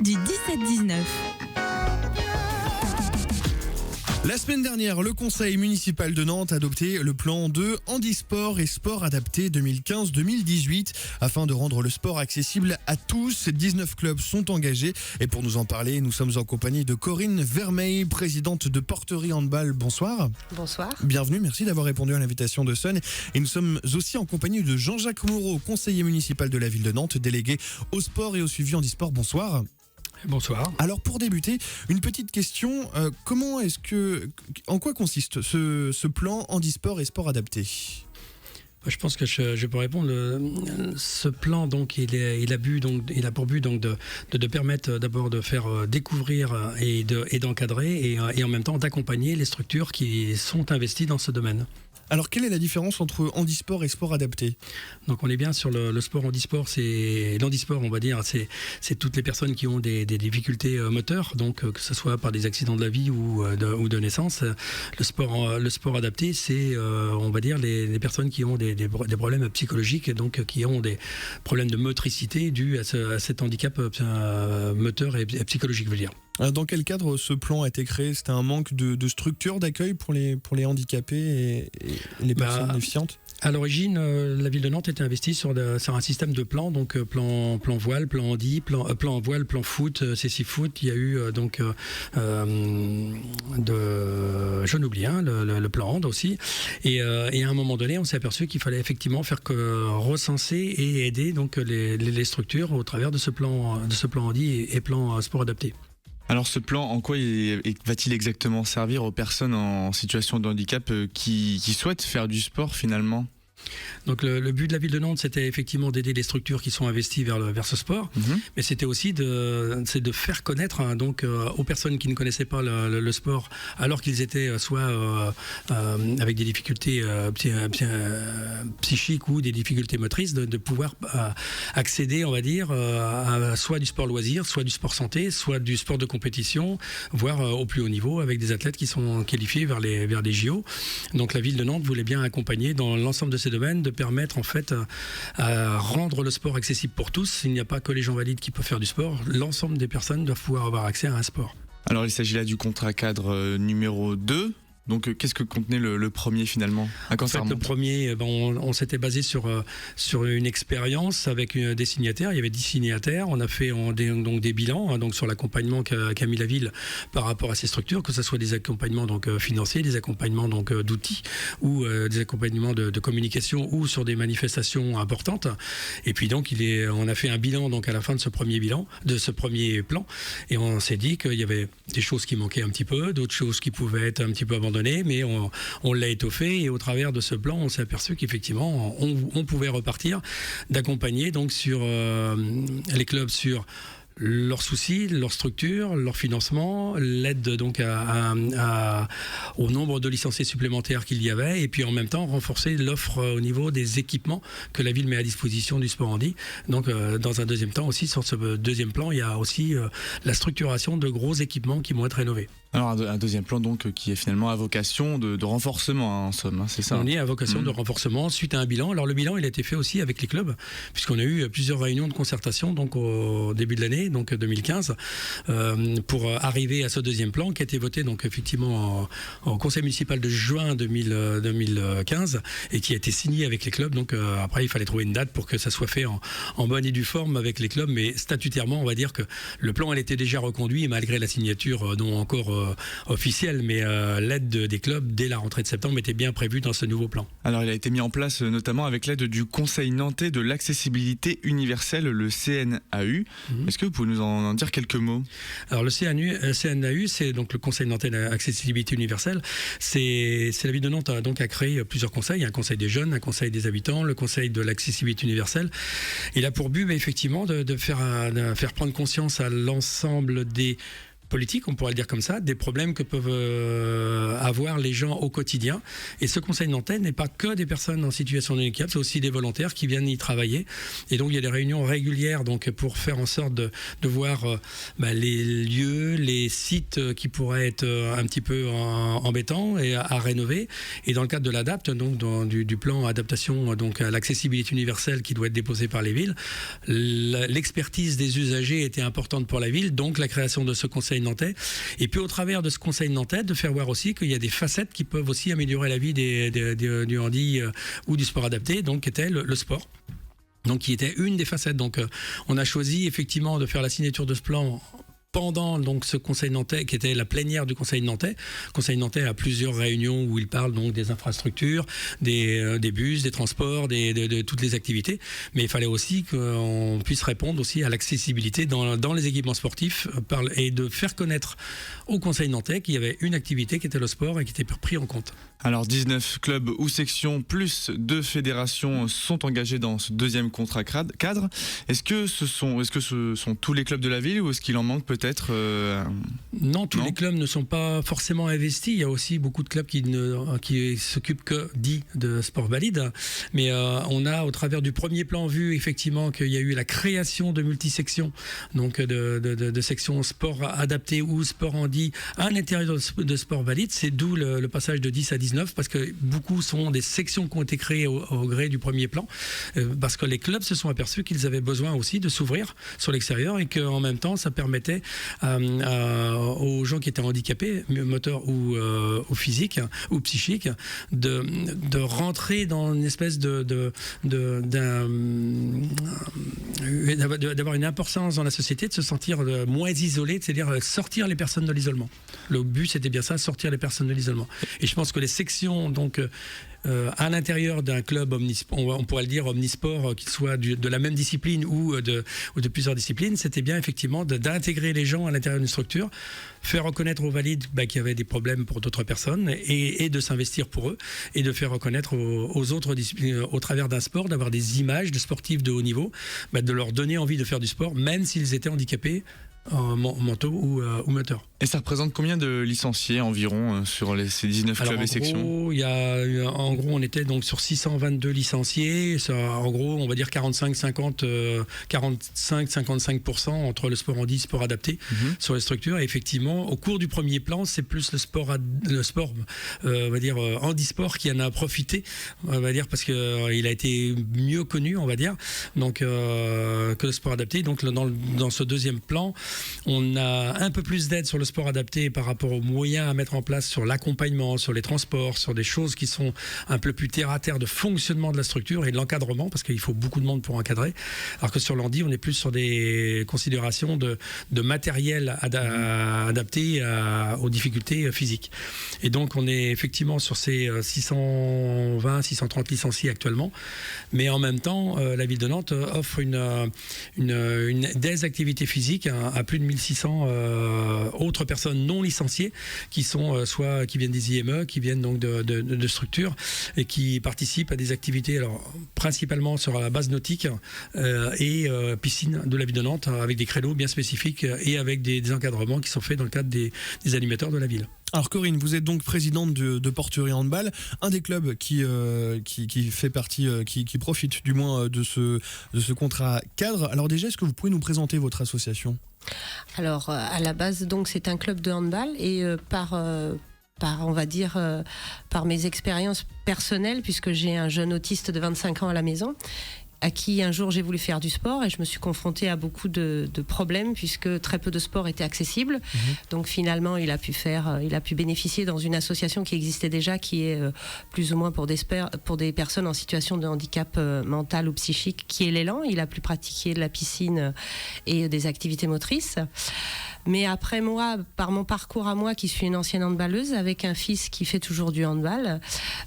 du 17-19. La semaine dernière, le conseil municipal de Nantes a adopté le plan de handisport et sport adapté 2015-2018 afin de rendre le sport accessible à tous. 19 clubs sont engagés et pour nous en parler, nous sommes en compagnie de Corinne Vermeil, présidente de Porterie Handball. Bonsoir. Bonsoir. Bienvenue, merci d'avoir répondu à l'invitation de Sun. Et nous sommes aussi en compagnie de Jean-Jacques Moreau, conseiller municipal de la ville de Nantes, délégué au sport et au suivi handisport. Bonsoir. Bonsoir. Alors pour débuter, une petite question, en quoi consiste ce plan handisport et sport adapté ? Je pense que je peux répondre. Ce plan, donc, il a pour but donc de permettre d'abord de faire découvrir et d'encadrer et en même temps d'accompagner les structures qui sont investies dans ce domaine. Alors, quelle est la différence entre handisport et sport adapté ? Donc, on est bien sur le sport handisport. L'handisport, on va dire, c'est toutes les personnes qui ont des difficultés moteurs, donc que ce soit par des accidents de la vie ou de naissance. Le sport adapté, c'est, on va dire, les personnes qui ont des problèmes psychologiques, et donc qui ont des problèmes de motricité dus à cet handicap moteur et psychologique, je veux dire. Dans quel cadre ce plan a été créé ? C'était un manque de structure d'accueil pour les handicapés et les personnes déficientes ? À l'origine, la ville de Nantes était investie sur un système de plans, donc plan voile, plan handi, plan voile, plan foot, cécifoot. Il y a eu je n'oublie le plan hand aussi. Et à un moment donné, on s'est aperçu qu'il fallait effectivement faire que recenser et aider donc les structures au travers de ce plan handi et plan sport adapté. Alors ce plan, en quoi va-t-il exactement servir aux personnes en situation de handicap qui souhaitent faire du sport finalement ? Donc le but de la ville de Nantes, c'était effectivement d'aider les structures qui sont investies vers ce sport, mais c'était aussi de faire connaître aux personnes qui ne connaissaient pas le sport, alors qu'ils étaient soit avec des difficultés psychiques ou des difficultés motrices, de pouvoir accéder, on va dire, à soit du sport loisir, soit du sport santé, soit du sport de compétition, voire au plus haut niveau, avec des athlètes qui sont qualifiés vers les JO. Donc la ville de Nantes voulait bien accompagner dans l'ensemble de ces domaines, de permettre en fait à rendre le sport accessible pour tous. Il n'y a pas que les gens valides qui peuvent faire du sport. L'ensemble des personnes doivent pouvoir avoir accès à un sport. Alors il s'agit là du contrat cadre numéro 2. Donc, qu'est-ce que contenait le premier finalement ? En fait, le premier, on s'était basé sur une expérience avec des signataires. Il y avait 10 signataires. On a fait des bilans donc sur l'accompagnement qu'a mis la ville par rapport à ces structures, que ce soit des accompagnements financiers, des accompagnements d'outils ou des accompagnements de communication ou sur des manifestations importantes. Et puis donc, on a fait un bilan donc à la fin de ce premier plan, et on s'est dit qu'il y avait des choses qui manquaient un petit peu, d'autres choses qui pouvaient être un petit peu abandonnées. Mais on l'a étoffé et au travers de ce plan, on s'est aperçu qu'effectivement, on pouvait repartir d'accompagner donc sur les clubs sur leurs soucis, leur structure, leur financement, l'aide donc au nombre de licenciés supplémentaires qu'il y avait, et puis en même temps renforcer l'offre au niveau des équipements que la ville met à disposition du sport handi. Donc dans un deuxième temps aussi, sur ce deuxième plan, il y a aussi la structuration de gros équipements qui vont être rénovés. Alors un deuxième plan donc qui est finalement à vocation de renforcement en somme, c'est ça ? On est à vocation de renforcement suite à un bilan. Alors le bilan, il a été fait aussi avec les clubs, puisqu'on a eu plusieurs réunions de concertation donc au début de l'année, donc 2015, pour arriver à ce deuxième plan qui a été voté donc effectivement au conseil municipal de juin 2015 et qui a été signé avec les clubs. Donc après, il fallait trouver une date pour que ça soit fait en bonne et due forme avec les clubs, mais statutairement, on va dire que le plan elle était déjà reconduit malgré la signature non encore officielle, mais l'aide des clubs dès la rentrée de septembre était bien prévue dans ce nouveau plan. Alors il a été mis en place notamment avec l'aide du Conseil nantais de l'accessibilité universelle, le CNAU. Est-ce que vous pouvez nous en dire quelques mots ? Alors le CNAU, c'est donc le Conseil nantais de l'accessibilité universelle. C'est la ville de Nantes a créé plusieurs conseils, un conseil des jeunes, un conseil des habitants, le conseil de l'accessibilité universelle. Il a pour but effectivement de faire prendre conscience à l'ensemble des politique, on pourrait le dire comme ça, des problèmes que peuvent avoir les gens au quotidien. Et ce conseil nantais n'est pas que des personnes en situation de handicap, c'est aussi des volontaires qui viennent y travailler. Et donc il y a des réunions régulières donc, pour faire en sorte de voir les lieux, les sites qui pourraient être un petit peu embêtants et à rénover. Et dans le cadre de l'ADAPT, donc du plan adaptation donc, à l'accessibilité universelle qui doit être déposé par les villes, l'expertise des usagers était importante pour la ville, donc la création de ce conseil nantais. Et puis au travers de ce conseil nantais, de faire voir aussi qu'il y a des facettes qui peuvent aussi améliorer la vie du handi ou du sport adapté, donc qui était le sport. Donc qui était une des facettes. Donc on a choisi effectivement de faire la signature de ce plan pendant donc ce conseil nantais qui était la plénière du conseil nantais. Le conseil nantais a plusieurs réunions où il parle donc des infrastructures, des bus, des transports, de toutes les activités. Mais il fallait aussi qu'on puisse répondre aussi à l'accessibilité dans les équipements sportifs et de faire connaître au conseil nantais qu'il y avait une activité qui était le sport et qui était pris en compte. Alors 19 clubs ou sections plus 2 fédérations sont engagés dans ce deuxième contrat cadre. Est-ce que ce sont tous les clubs de la ville ou est-ce qu'il en manque peut-être Non, tous les clubs ne sont pas forcément investis. Il y a aussi beaucoup de clubs qui s'occupent que de sport valide. Mais on a au travers du premier plan vu effectivement qu'il y a eu la création de multisections, donc de sections sport adapté ou sport handi à l'intérieur de sport valide. C'est d'où le passage de 10 à 19 parce que beaucoup sont des sections qui ont été créées au gré du premier plan parce que les clubs se sont aperçus qu'ils avaient besoin aussi de s'ouvrir sur l'extérieur et qu'en même temps ça permettait aux gens qui étaient handicapés, moteurs ou physiques ou psychiques, de rentrer dans une espèce d'avoir une importance dans la société, de se sentir moins isolé, c'est-à-dire sortir les personnes de l'isolement. Le but c'était bien ça, sortir les personnes de l'isolement. Et je pense que les sections donc à l'intérieur d'un club on pourrait le dire omnisport, qu'il soit de la même discipline ou de plusieurs disciplines, c'était bien effectivement d'intégrer les gens à l'intérieur d'une structure, faire reconnaître aux valides qu'il y avait des problèmes pour d'autres personnes et de s'investir pour eux et de faire reconnaître aux autres disciplines au travers d'un sport, d'avoir des images de sportifs de haut niveau, de leur donner envie de faire du sport même s'ils étaient handicapés mentaux ou moteurs. Et ça représente combien de licenciés environ sur ces 19 clubs et sections ? En gros, on était donc sur 622 licenciés. Ça, en gros, on va dire 45-55% entre le sport handi et le sport adapté sur les structures. Et effectivement, au cours du premier plan, c'est plus le sport on va dire handisport qui en a profité, on va dire, parce qu'il a été mieux connu, on va dire, donc, que le sport adapté. Donc dans ce deuxième plan, on a un peu plus d'aide sur le sport adapté par rapport aux moyens à mettre en place sur l'accompagnement, sur les transports, sur des choses qui sont un peu plus terre à terre de fonctionnement de la structure et de l'encadrement, parce qu'il faut beaucoup de monde pour encadrer. Alors que sur l'handi, on est plus sur des considérations de matériel adapté aux difficultés physiques. Et donc on est effectivement sur ces 620-630 licenciés actuellement, mais en même temps, la ville de Nantes offre des activités physiques à plus de 1600 autres personnes non licenciées qui sont soit qui viennent des IME, qui viennent donc de structures et qui participent à des activités principalement sur la base nautique et piscine de la ville de Nantes avec des créneaux bien spécifiques et avec des encadrements qui sont faits dans le cadre des animateurs de la ville. Alors Corinne, vous êtes donc présidente de Porterie Handball, un des clubs qui fait partie, qui profite du moins de ce contrat cadre. Alors déjà, est-ce que vous pouvez nous présenter votre association ? Alors à la base, donc c'est un club de handball et on va dire par mes expériences personnelles, puisque j'ai un jeune autiste de 25 ans à la maison, à qui un jour j'ai voulu faire du sport et je me suis confrontée à beaucoup de problèmes puisque très peu de sport était accessible. Donc finalement il a pu bénéficier dans une association qui existait déjà, qui est plus ou moins pour des personnes en situation de handicap mental ou psychique, qui est l'élan. Il a pu pratiquer de la piscine et des activités motrices. Mais après moi, par mon parcours à moi, qui suis une ancienne handballeuse, avec un fils qui fait toujours du handball,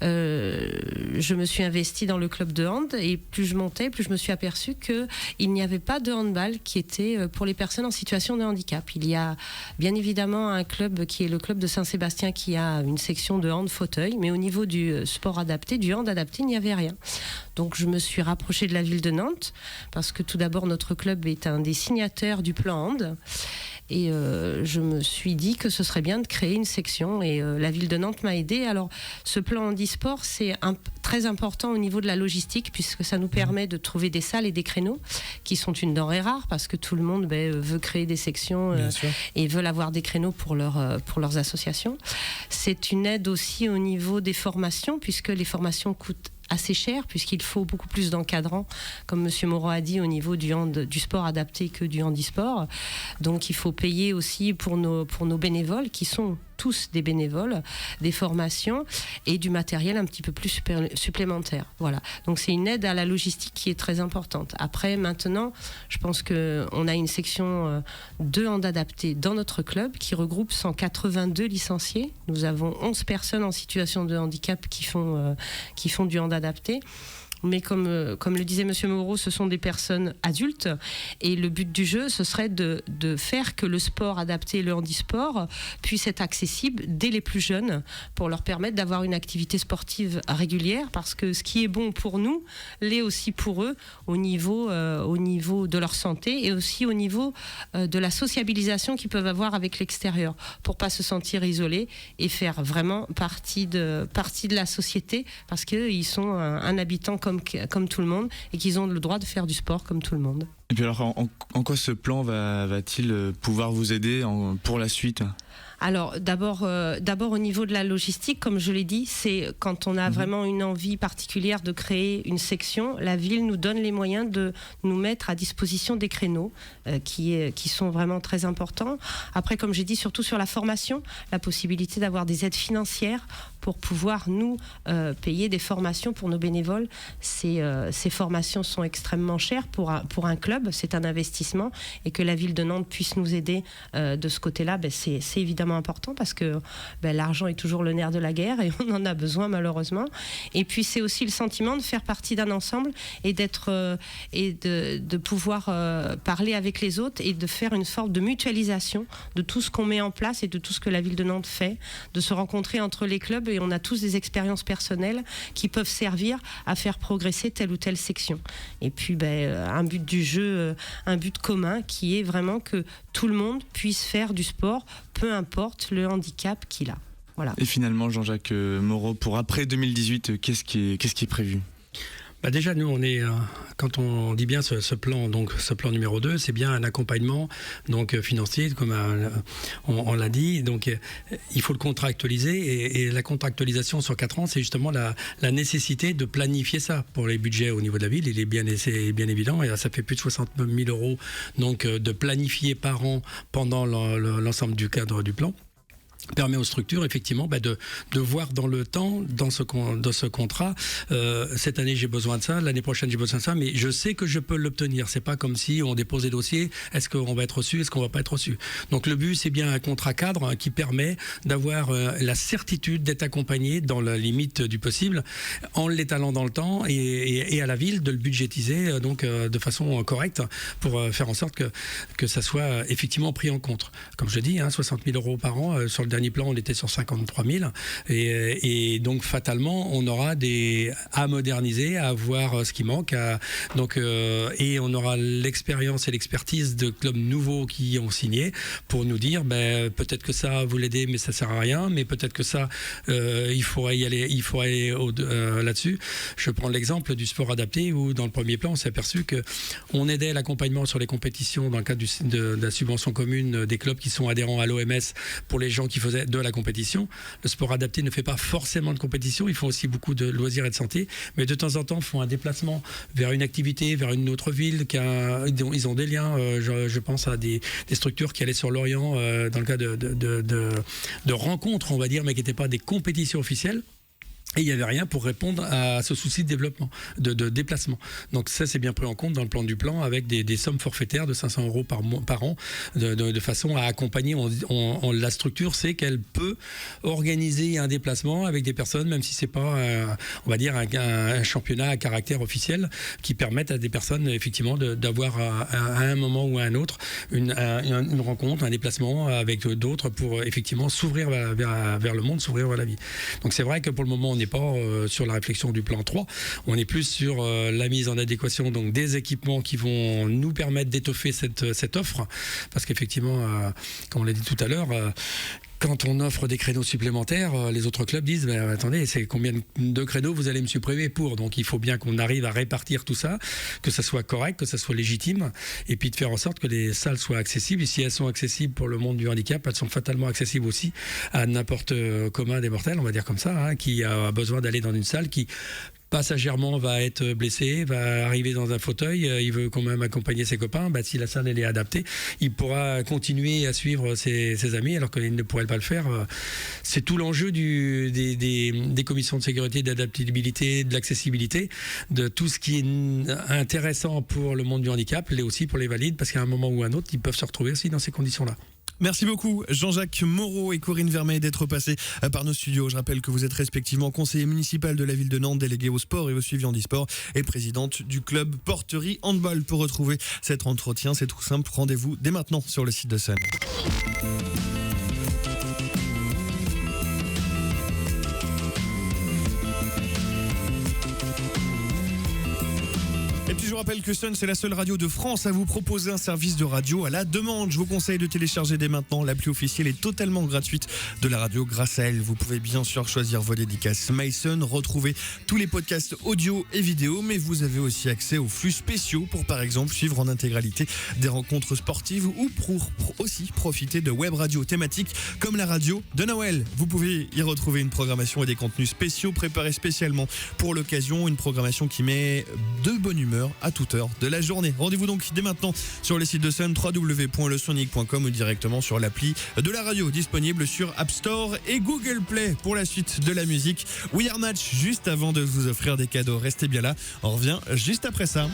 je me suis investie dans le club de hand et plus je montais, plus je me suis aperçue qu'il n'y avait pas de handball qui était pour les personnes en situation de handicap. Il y a bien évidemment un club qui est le club de Saint-Sébastien qui a une section de hand fauteuil, mais au niveau du sport adapté, du hand adapté, il n'y avait rien. Donc je me suis rapprochée de la ville de Nantes parce que tout d'abord notre club est un des signataires du plan hand. Et je me suis dit que ce serait bien de créer une section. Et la ville de Nantes m'a aidée. Alors, ce plan handisport, c'est très important au niveau de la logistique, puisque ça nous permet de trouver des salles et des créneaux, qui sont une denrée rare, parce que tout le monde veut créer des sections et veulent avoir des créneaux pour leurs associations. C'est une aide aussi au niveau des formations, puisque les formations coûtent assez cher, puisqu'il faut beaucoup plus d'encadrants, comme Monsieur Moreau a dit, au niveau du sport adapté que du handisport. Donc il faut payer aussi pour nos bénévoles, qui sont tous des bénévoles, des formations et du matériel un petit peu plus supplémentaire. Voilà. Donc c'est une aide à la logistique qui est très importante. Après, maintenant, je pense qu'on a une section de hand adapté dans notre club qui regroupe 182 licenciés. Nous avons 11 personnes en situation de handicap qui font du hand adapté. Mais comme le disait Monsieur Moreau, ce sont des personnes adultes, et le but du jeu, ce serait de faire que le sport adapté et le handisport puissent être accessibles dès les plus jeunes, pour leur permettre d'avoir une activité sportive régulière, parce que ce qui est bon pour nous l'est aussi pour eux, au niveau de leur santé, et aussi au niveau de la sociabilisation qu'ils peuvent avoir avec l'extérieur, pour pas se sentir isolés et faire vraiment partie de la société, parce qu'ils sont un habitant comme tout le monde, et qu'ils ont le droit de faire du sport comme tout le monde. Et puis alors, en quoi ce plan va-t-il pouvoir vous aider pour la suite ? Alors d'abord au niveau de la logistique, comme je l'ai dit, c'est quand on a vraiment une envie particulière de créer une section, la ville nous donne les moyens de nous mettre à disposition des créneaux qui sont vraiment très importants. Après, comme j'ai dit, surtout sur la formation, la possibilité d'avoir des aides financières pour pouvoir nous payer des formations pour nos bénévoles. Ces formations sont extrêmement chères pour un club, c'est un investissement, et que la ville de Nantes puisse nous aider de ce côté-là, c'est évidemment important, parce que l'argent est toujours le nerf de la guerre, et on en a besoin malheureusement. Et puis c'est aussi le sentiment de faire partie d'un ensemble, et de pouvoir parler avec les autres, et de faire une sorte de mutualisation de tout ce qu'on met en place et de tout ce que la ville de Nantes fait, de se rencontrer entre les clubs, et on a tous des expériences personnelles qui peuvent servir à faire progresser telle ou telle section. Et puis un but du jeu, un but commun, qui est vraiment que tout le monde puisse faire du sport, peu importe le handicap qu'il a. Voilà. Et finalement, Jean-Jacques Moreau, pour après 2018, qu'est-ce qui est prévu ? Déjà, nous, on est, quand on dit bien ce plan numéro 2, c'est bien un accompagnement financier, comme on l'a dit. Donc, il faut le contractualiser, et la contractualisation sur 4 ans, c'est justement la nécessité de planifier ça pour les budgets au niveau de la ville. C'est bien évident, et là, ça fait plus de 60 000 € de planifier par an pendant l'ensemble du cadre du plan. Permet aux structures effectivement de voir dans le temps, dans ce contrat, cette année j'ai besoin de ça, l'année prochaine j'ai besoin de ça, mais je sais que je peux l'obtenir. C'est pas comme si on dépose des dossiers, est-ce qu'on va être reçu, est-ce qu'on va pas être reçu. Donc le but, c'est bien un contrat cadre qui permet d'avoir la certitude d'être accompagné dans la limite du possible, en l'étalant dans le temps, et à la ville de le budgétiser de façon correcte, pour faire en sorte que ça soit effectivement pris en compte. Comme je dis, 60 000 € par an. Sur le dernier plan, on était sur 53 000, et donc fatalement, on aura à moderniser, à voir ce qui manque, et on aura l'expérience et l'expertise de clubs nouveaux qui ont signé pour nous dire, peut-être que ça vous l'aider, mais ça sert à rien, mais peut-être que ça, il faudrait y aller, là-dessus. Je prends l'exemple du sport adapté, où dans le premier plan, on s'est aperçu que on aidait l'accompagnement sur les compétitions dans le cadre de la subvention commune des clubs qui sont adhérents à l'OMS, pour les gens qui faisaient de la compétition. Le sport adapté ne fait pas forcément de compétition, ils font aussi beaucoup de loisirs et de santé, mais de temps en temps font un déplacement vers une activité, vers une autre ville, ils ont des liens, je pense à des structures qui allaient sur l'Orient dans le cas de rencontres, on va dire, mais qui n'étaient pas des compétitions officielles. Et il n'y avait rien pour répondre à ce souci de développement, de déplacement. Donc ça, c'est bien pris en compte dans le plan du plan, avec des sommes forfaitaires de 500 € par an, de façon à accompagner. La structure sait qu'elle peut organiser un déplacement avec des personnes, même si c'est pas, on va dire, un championnat à caractère officiel, qui permettent à des personnes effectivement d'avoir à un moment ou à un autre une rencontre, un déplacement avec d'autres, pour effectivement s'ouvrir vers le monde, s'ouvrir vers la vie. Donc c'est vrai que pour le moment, on n'est pas sur la réflexion du plan 3, on est plus sur la mise en adéquation donc des équipements qui vont nous permettre d'étoffer cette offre, parce qu'effectivement, comme on l'a dit tout à l'heure, quand on offre des créneaux supplémentaires, les autres clubs disent attendez, c'est combien de créneaux vous allez me supprimer pour? Donc il faut bien qu'on arrive à répartir tout ça, que ça soit correct, que ça soit légitime, et puis de faire en sorte que les salles soient accessibles. Et si elles sont accessibles pour le monde du handicap, elles sont fatalement accessibles aussi à n'importe commun des mortels, on va dire comme ça, qui a besoin d'aller dans une salle, qui passagèrement va être blessé, va arriver dans un fauteuil, il veut quand même accompagner ses copains, si la salle elle est adaptée, il pourra continuer à suivre ses amis alors qu'il ne pourrait pas le faire. C'est tout l'enjeu des commissions de sécurité, d'adaptabilité, de l'accessibilité, de tout ce qui est intéressant pour le monde du handicap, l'est aussi pour les valides, parce qu'à un moment ou un autre, ils peuvent se retrouver aussi dans ces conditions-là. Merci beaucoup Jean-Jacques Moreau et Corinne Vermeil d'être passés par nos studios. Je rappelle que vous êtes respectivement conseiller municipal de la ville de Nantes, délégué au sport et au suivi handisport, et présidente du club Porterie Handball. Pour retrouver cet entretien, c'est tout simple, rendez-vous dès maintenant sur le site de Sun. Et puis je vous rappelle que Sun, c'est la seule radio de France à vous proposer un service de radio à la demande. Je vous conseille de télécharger dès maintenant l'appli officielle et totalement gratuite de la radio. Grâce à elle, vous pouvez bien sûr choisir vos dédicaces MySun, retrouver tous les podcasts audio et vidéo, mais vous avez aussi accès aux flux spéciaux pour par exemple suivre en intégralité des rencontres sportives ou pour aussi profiter de web radios thématiques comme la radio de Noël. Vous pouvez y retrouver une programmation et des contenus spéciaux préparés spécialement pour l'occasion, une programmation qui met de bonne humeur à toute heure de la journée. Rendez-vous donc dès maintenant sur les sites de Sun, www.lesonic.com ou directement sur l'appli de la radio disponible sur App Store et Google Play. Pour la suite de la musique, We Are Match, juste avant de vous offrir des cadeaux. Restez bien là, on revient juste après ça.